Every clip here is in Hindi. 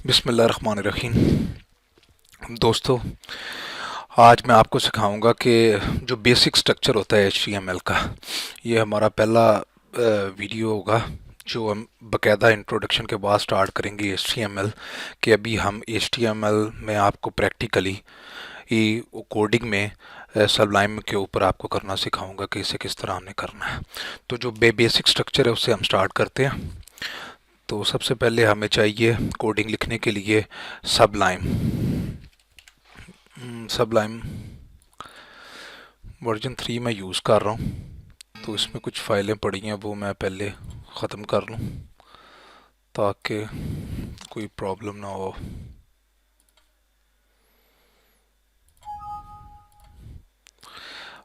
बिस्मिल्लाहिर्रहमानिर्रहीम। दोस्तों, आज मैं आपको सिखाऊंगा कि जो बेसिक स्ट्रक्चर होता है HTML का, ये हमारा पहला वीडियो होगा जो हम बकायदा इंट्रोडक्शन के बाद स्टार्ट करेंगे HTML कि अभी हम HTML में आपको प्रैक्टिकली ये कोडिंग में सबलाइम के ऊपर आपको करना सिखाऊंगा कि इसे किस तरह हमने करना है। तो जो बेसिक स्ट्रक्चर है उससे हम स्टार्ट करते हैं। तो सबसे पहले हमें चाहिए कोडिंग लिखने के लिए सबलाइम। सबलाइम वर्जन 3 मैं यूज़ कर रहा हूँ, तो इसमें कुछ फाइलें पड़ी हैं वो मैं पहले ख़त्म कर लूँ ताकि कोई प्रॉब्लम ना हो।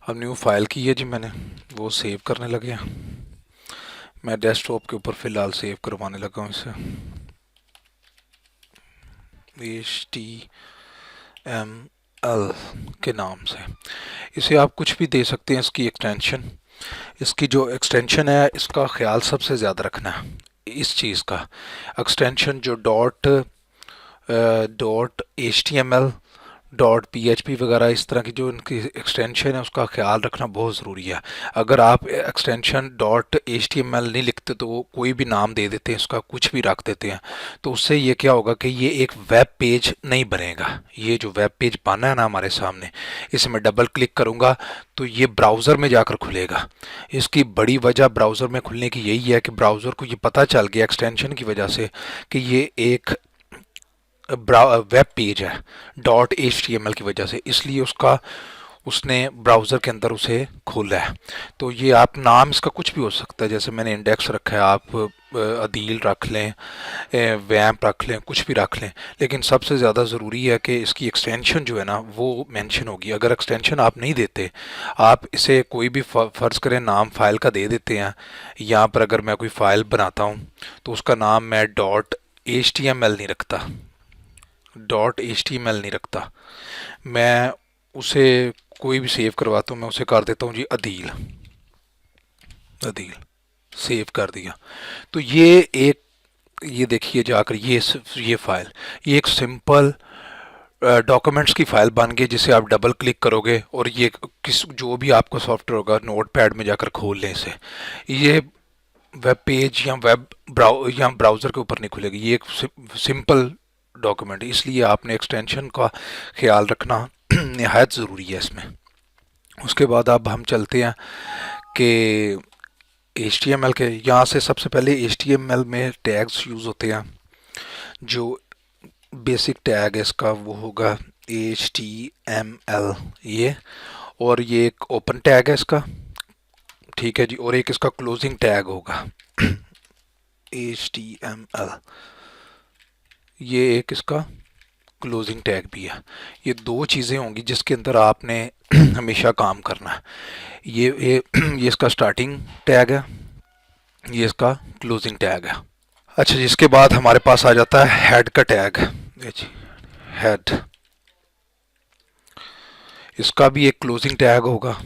अब न्यू फाइल की है जी मैंने, वो सेव करने लगे हैं। मैं डेस्कटॉप के ऊपर फ़िलहाल सेव करवाने लगा हूँ इसे HTML के नाम से। इसे आप कुछ भी दे सकते हैं। इसकी एक्सटेंशन, इसकी जो एक्सटेंशन है इसका ख्याल सबसे ज़्यादा रखना है। इस चीज़ का एक्सटेंशन जो डॉट HTML .php वगैरह इस तरह की जो इनकी एक्सटेंशन है उसका ख्याल रखना बहुत ज़रूरी है। अगर आप एक्सटेंशन .html नहीं लिखते तो वो कोई भी नाम दे देते हैं, उसका कुछ भी रख देते हैं, तो उससे ये क्या होगा कि ये एक वेब पेज नहीं बनेगा। ये जो वेब पेज बना है ना हमारे सामने, इसे मैं डबल क्लिक करूँगा तो ये ब्राउज़र में जाकर खुलेगा। इसकी बड़ी वजह ब्राउज़र में खुलने की यही है कि ब्राउज़र को ये पता चल गया एक्सटेंशन की वजह से कि ये एक वेब पेज है .html की वजह से, इसलिए उसने ब्राउज़र के अंदर उसे खोला है। तो ये आप नाम इसका कुछ भी हो सकता है, जैसे मैंने इंडेक्स रखा है, आप अदील रख लें, वैम्प रख लें, कुछ भी रख लें, लेकिन सबसे ज़्यादा ज़रूरी है कि इसकी एक्सटेंशन जो है ना वो मेंशन होगी। अगर एक्सटेंशन आप नहीं देते, आप इसे कोई भी फ़र्ज़ करें नाम फ़ाइल का दे देते हैं। यहाँ पर अगर मैं कोई फ़ाइल बनाता हूँ तो उसका नाम मैं .html नहीं रखता, .html नहीं रखता, मैं उसे कोई भी सेव करवाता हूँ, मैं उसे कर देता हूँ जी अदील। अदील सेव कर दिया तो ये देखिए जाकर ये फाइल, ये एक सिंपल डॉक्यूमेंट्स की फाइल बन गई जिसे आप डबल क्लिक करोगे और ये किस जो भी आपका सॉफ्टवेयर होगा नोट पैड में जाकर खोल लें इसे। ये वेब पेज या ब्राउज़र के ऊपर नहीं खुलेगी, ये एक सिंपल डॉक्यूमेंट, इसलिए आपने एक्सटेंशन का ख्याल रखना नहायत ज़रूरी है इसमें। उसके बाद अब हम चलते हैं कि HTML के यहाँ से सबसे पहले HTML में टैग्स यूज़ होते हैं। जो बेसिक टैग है इसका वो होगा HTML ये, और ये एक ओपन टैग है इसका, ठीक है जी, और एक इसका क्लोजिंग टैग होगा HTML, ये एक इसका क्लोजिंग टैग भी है। ये दो चीज़ें होंगी जिसके अंदर आपने हमेशा काम करना है। ये इसका स्टार्टिंग टैग है, ये इसका क्लोजिंग टैग है। अच्छा, जिसके बाद हमारे पास आ जाता है हेड का टैग। ये जी हेड, इसका भी एक क्लोजिंग टैग होगा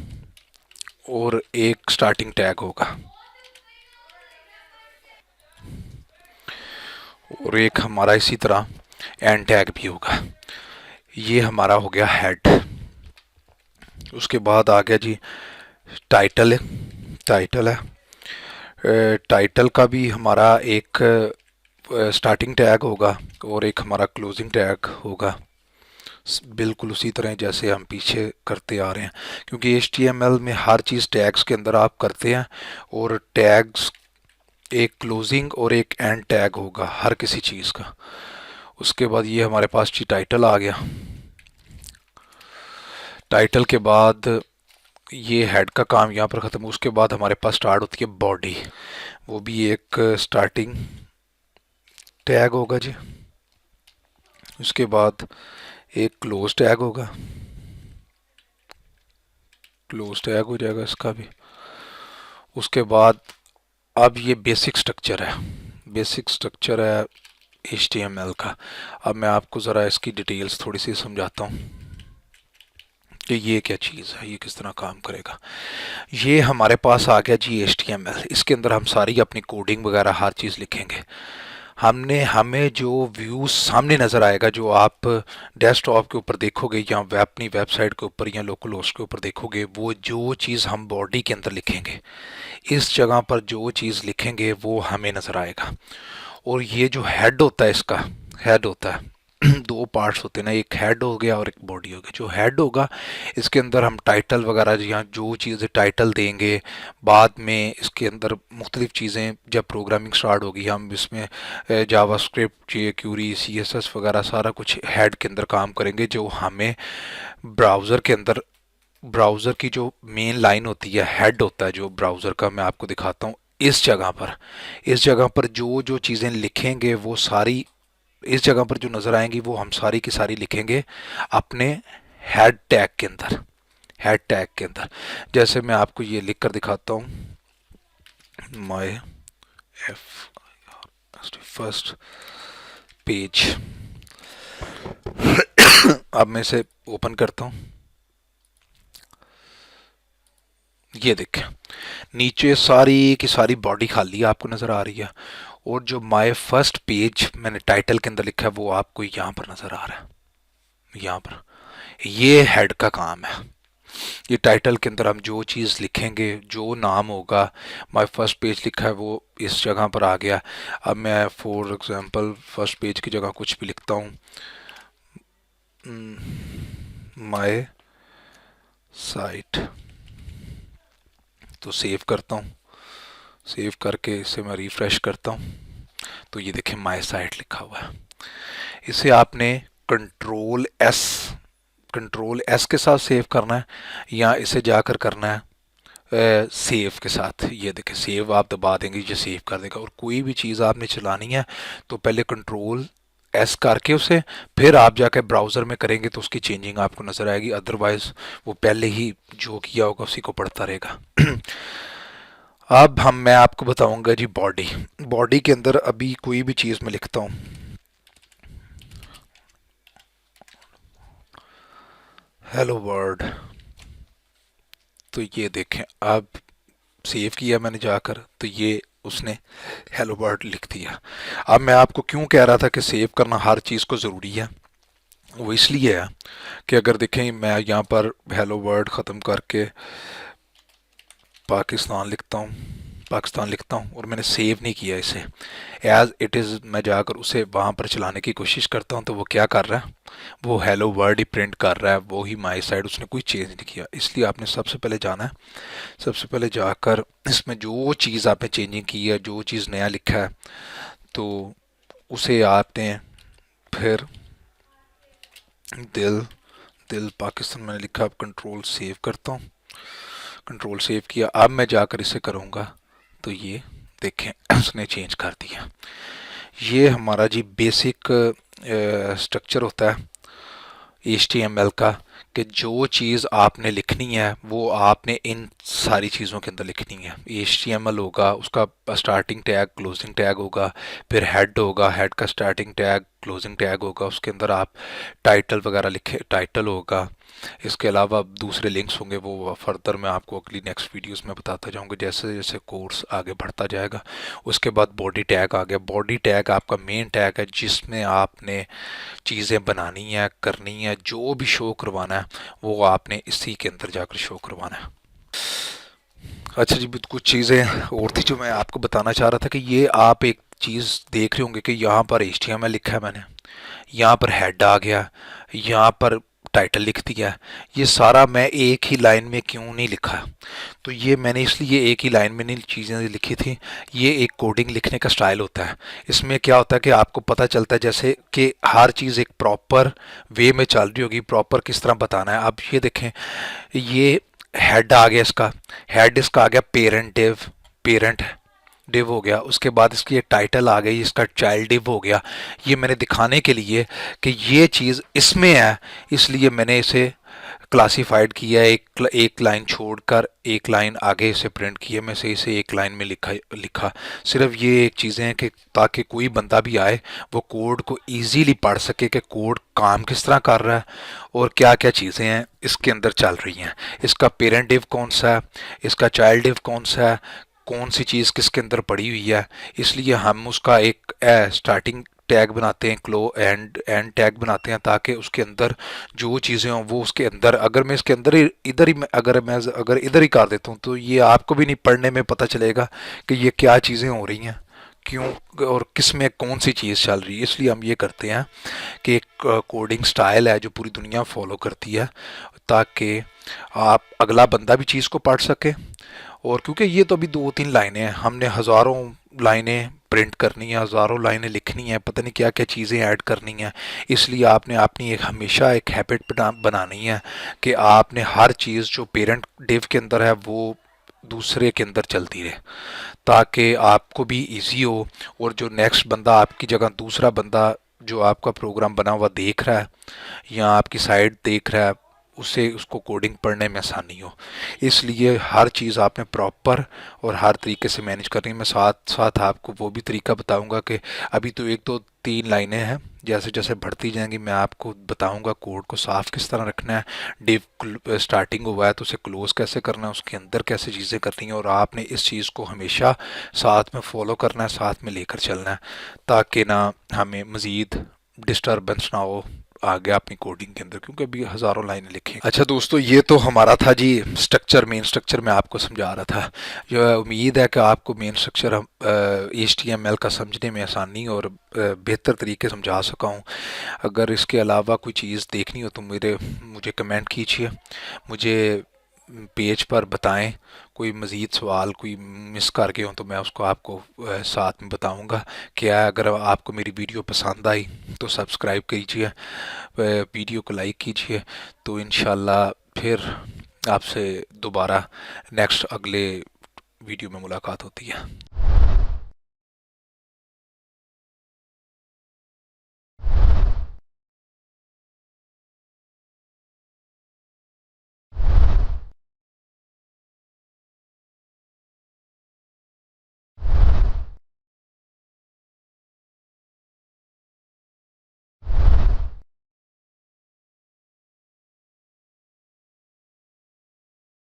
और एक स्टार्टिंग टैग होगा, और एक हमारा इसी तरह एंड टैग भी होगा। ये हमारा हो गया हेड। उसके बाद आ गया जी टाइटल है। टाइटल है, टाइटल का भी हमारा एक स्टार्टिंग टैग होगा और एक हमारा क्लोजिंग टैग होगा, बिल्कुल उसी तरह जैसे हम पीछे करते आ रहे हैं, क्योंकि HTML में हर चीज़ टैग्स के अंदर आप करते हैं, और टैग्स एक क्लोजिंग और एक एंड टैग होगा हर किसी चीज़ का। उसके बाद ये हमारे पास जी टाइटल आ गया। टाइटल के बाद ये हेड का काम यहाँ पर ख़त्म। उसके बाद हमारे पास स्टार्ट होती है बॉडी, वो भी एक स्टार्टिंग टैग होगा जी। उसके बाद एक क्लोज टैग होगा, क्लोज टैग हो जाएगा इसका भी। उसके बाद अब ये बेसिक स्ट्रक्चर है, बेसिक स्ट्रक्चर है HTML का। अब मैं आपको ज़रा इसकी डिटेल्स थोड़ी सी समझाता हूँ कि ये क्या चीज़ है, ये किस तरह काम करेगा। ये हमारे पास आ गया जी HTML, इसके अंदर हम सारी अपनी कोडिंग वगैरह हर चीज़ लिखेंगे। हमें जो व्यू सामने नज़र आएगा, जो आप डेस्कटॉप के ऊपर देखोगे या अपनी वेबसाइट के ऊपर या लोकल होस्ट के ऊपर देखोगे, वो जो चीज़ हम बॉडी के अंदर लिखेंगे, इस जगह पर जो चीज़ लिखेंगे वो हमें नज़र आएगा। और ये जो हेड होता है, इसका हेड होता है दो पार्ट्स होते हैं ना, एक हेड हो गया और एक बॉडी हो गया। जो हेड होगा, इसके अंदर हम टाइटल वगैरह या जो चीज़ें टाइटल देंगे, बाद में इसके अंदर मुख्तलिफ़ चीज़ें जब प्रोग्रामिंग स्टार्ट होगी, हम इसमें जावा स्क्रिप्ट, जे क्यूरी, CSS वगैरह सारा कुछ हेड के अंदर काम करेंगे, जो हमें ब्राउज़र के अंदर, ब्राउज़र की जो मेन लाइन होती है, हेड होता है जो ब्राउज़र का, मैं आपको दिखाता हूँ। इस जगह पर जो जो चीज़ें लिखेंगे वो सारी इस जगह पर जो नज़र आएंगी वो हम सारी की सारी लिखेंगे अपने हेड टैग के अंदर। हेड टैग के अंदर जैसे मैं आपको ये लिख कर दिखाता हूँ, माई फर्स्ट पेज। अब मैं इसे ओपन करता हूँ, ये देखें नीचे सारी की सारी बॉडी खाली आपको नज़र आ रही है, और जो माय फर्स्ट पेज मैंने टाइटल के अंदर लिखा है वो आपको यहाँ पर नज़र आ रहा है। यहाँ पर ये हेड का काम है। ये टाइटल के अंदर हम जो चीज़ लिखेंगे, जो नाम होगा, माय फर्स्ट पेज लिखा है वो इस जगह पर आ गया। अब मैं फॉर एग्जांपल फर्स्ट पेज की जगह कुछ भी लिखता हूँ, माय साइट, तो सेव करता हूँ। सेव करके इसे मैं रिफ़्रेश करता हूँ, तो ये देखें माय साइट लिखा हुआ है। इसे आपने कंट्रोल एस के साथ सेव करना है, या इसे जाकर करना है सेव के साथ। ये देखें सेव आप दबा देंगे, ये सेव कर देगा। और कोई भी चीज़ आपने चलानी है तो पहले कंट्रोल S करके उसे फिर आप जाकर ब्राउज़र में करेंगे तो उसकी चेंजिंग आपको नज़र आएगी, अदरवाइज़ वो पहले ही जो किया होगा उसी को पढ़ता रहेगा। अब मैं आपको बताऊंगा जी बॉडी के अंदर अभी कोई भी चीज़ मैं लिखता हूँ, हेलो वर्ल्ड, तो ये देखें अब सेव किया मैंने जाकर, तो ये उसने हेलो वर्ल्ड लिख दिया। अब मैं आपको क्यों कह रहा था कि सेव करना हर चीज़ को ज़रूरी है, वो इसलिए है कि अगर देखें मैं यहाँ पर हेलो वर्ल्ड ख़त्म करके पाकिस्तान लिखता हूँ और मैंने सेव नहीं किया इसे, एज इट इज़ मैं जाकर उसे वहाँ पर चलाने की कोशिश करता हूँ, तो वो क्या कर रहा है, वो हेलो वर्ल्ड ही प्रिंट कर रहा है, वो ही माई साइड, उसने कोई चेंज नहीं किया। इसलिए आपने सबसे पहले जाना है, सबसे पहले जाकर इसमें जो चीज़ आपने चेंजिंग की है, जो चीज़ नया लिखा है, तो उसे आपने फिर दिल दिल पाकिस्तान मैंने लिखा, अब कंट्रोल सेव करता हूँ, कंट्रोल सेव किया। अब मैं जाकर इसे करूँगा तो ये देखें उसने चेंज कर दिया। ये हमारा जी बेसिक स्ट्रक्चर होता है HTML का, कि जो चीज़ आपने लिखनी है वो आपने इन सारी चीज़ों के अंदर लिखनी है। HTML होगा, उसका स्टार्टिंग टैग क्लोजिंग टैग होगा, फिर हेड होगा, हेड का स्टार्टिंग टैग क्लोजिंग टैग होगा, उसके अंदर आप टाइटल वगैरह लिखे, टाइटल होगा। इसके अलावा दूसरे लिंक्स होंगे, वो फर्दर मैं आपको अगली नेक्स्ट वीडियोस में बताता जाऊंगा जैसे जैसे कोर्स आगे बढ़ता जाएगा। उसके बाद बॉडी टैग आ गया। बॉडी टैग आपका मेन टैग है जिसमें आपने चीज़ें बनानी है, करनी है, जो भी शो करवाना है वो आपने इसी के अंदर जाकर शो करवाना है। अच्छा जी, कुछ चीज़ें और थी जो मैं आपको बताना चाह रहा था कि ये आप एक चीज़ देख रहे होंगे कि यहाँ पर HTML लिखा है मैंने, यहाँ पर हेड आ गया, यहाँ पर टाइटल लिख दिया। ये सारा मैं एक ही लाइन में क्यों नहीं लिखा, तो ये मैंने इसलिए एक ही लाइन में नहीं चीज़ें लिखी थी। ये एक कोडिंग लिखने का स्टाइल होता है। इसमें क्या होता है कि आपको पता चलता है जैसे कि हर चीज़ एक प्रॉपर वे में चल रही होगी, प्रॉपर किस तरह बताना है। अब ये देखें, ये हेड आ गया, इसका हेड इसका आ गया पेरेंट डिव, पेरेंट डिव हो गया। उसके बाद इसकी एक टाइटल आ गई, इसका चाइल्ड डिव हो गया। ये मैंने दिखाने के लिए कि ये चीज़ इसमें है, इसलिए मैंने इसे क्लासिफाइड किया, एक लाइन छोड़कर एक लाइन आगे इसे प्रिंट किया, मैं से इसे एक लाइन में लिखा। सिर्फ ये एक चीज़ें हैं कि ताकि कोई बंदा भी आए वो कोड को इजीली पढ़ सके कि कोड काम किस तरह कर रहा है और क्या क्या चीज़ें हैं इसके अंदर चल रही हैं। इसका पेरेंट डिव कौन सा है, इसका चाइल्ड डिव कौन सा है, कौन सी चीज़ किसके अंदर पड़ी हुई है, इसलिए हम उसका एक स्टार्टिंग टैग बनाते हैं, एंड टैग बनाते हैं, ताकि उसके अंदर जो चीज़ें हों वो उसके अंदर, अगर मैं इसके अंदर ही इधर ही अगर इधर ही कर देता हूँ तो ये आपको भी नहीं पढ़ने में पता चलेगा कि ये क्या चीज़ें हो रही हैं, क्यों और किस में कौन सी चीज़ चल रही है। इसलिए हम ये करते हैं कि एक कोडिंग स्टाइल है जो पूरी दुनिया फॉलो करती है, ताकि आप अगला बंदा भी चीज़ को पढ़ सके। और क्योंकि ये तो अभी 2-3 लाइनें हैं, हमने हज़ारों लाइनें प्रिंट करनी है, हज़ारों लाइनें लिखनी है, पता नहीं क्या क्या चीज़ें ऐड करनी है। इसलिए आपने अपनी एक हमेशा एक हैबिट बनानी है कि आपने हर चीज़ जो पेरेंट डिव के अंदर है वो दूसरे के अंदर चलती रहे, ताकि आपको भी इजी हो, और जो नेक्स्ट बंदा आपकी जगह दूसरा बंदा जो आपका प्रोग्राम बना हुआ देख रहा है या आपकी साइट देख रहा है, उसे उसको कोडिंग पढ़ने में आसानी हो। इसलिए हर चीज़ आपने प्रॉपर और हर तरीके से मैनेज करनी है। मैं साथ साथ आपको वो भी तरीका बताऊंगा कि अभी तो 1 2 3 लाइनें हैं, जैसे जैसे बढ़ती जाएंगी मैं आपको बताऊंगा कोड को साफ किस तरह रखना है, डिव स्टार्टिंग हुआ है तो उसे क्लोज कैसे करना है, उसके अंदर कैसे चीज़ें करनी है, और आपने इस चीज़ को हमेशा साथ में फॉलो करना है, साथ में लेकर चलना है, ताकि ना हमें मज़ीद डिस्टरबेंस ना हो आगे अपनी कोडिंग के अंदर, क्योंकि अभी हज़ारों लाइनें लिखी। अच्छा दोस्तों, ये तो हमारा था जी स्ट्रक्चर, मेन स्ट्रक्चर मैं आपको समझा रहा था। जो उम्मीद है कि आपको मेन स्ट्रक्चर HTML का समझने में आसानी और बेहतर तरीके समझा सका हूँ। अगर इसके अलावा कोई चीज़ देखनी हो तो मुझे कमेंट कीजिए, मुझे पेज पर बताएं। कोई मज़ीद सवाल कोई मिस कर गए हों तो मैं उसको आपको साथ में बताऊंगा। क्या अगर आपको मेरी वीडियो पसंद आई तो सब्सक्राइब कीजिए, वीडियो को लाइक कीजिए। तो इंशाल्लाह फिर आपसे दोबारा नेक्स्ट अगले वीडियो में मुलाकात होती है।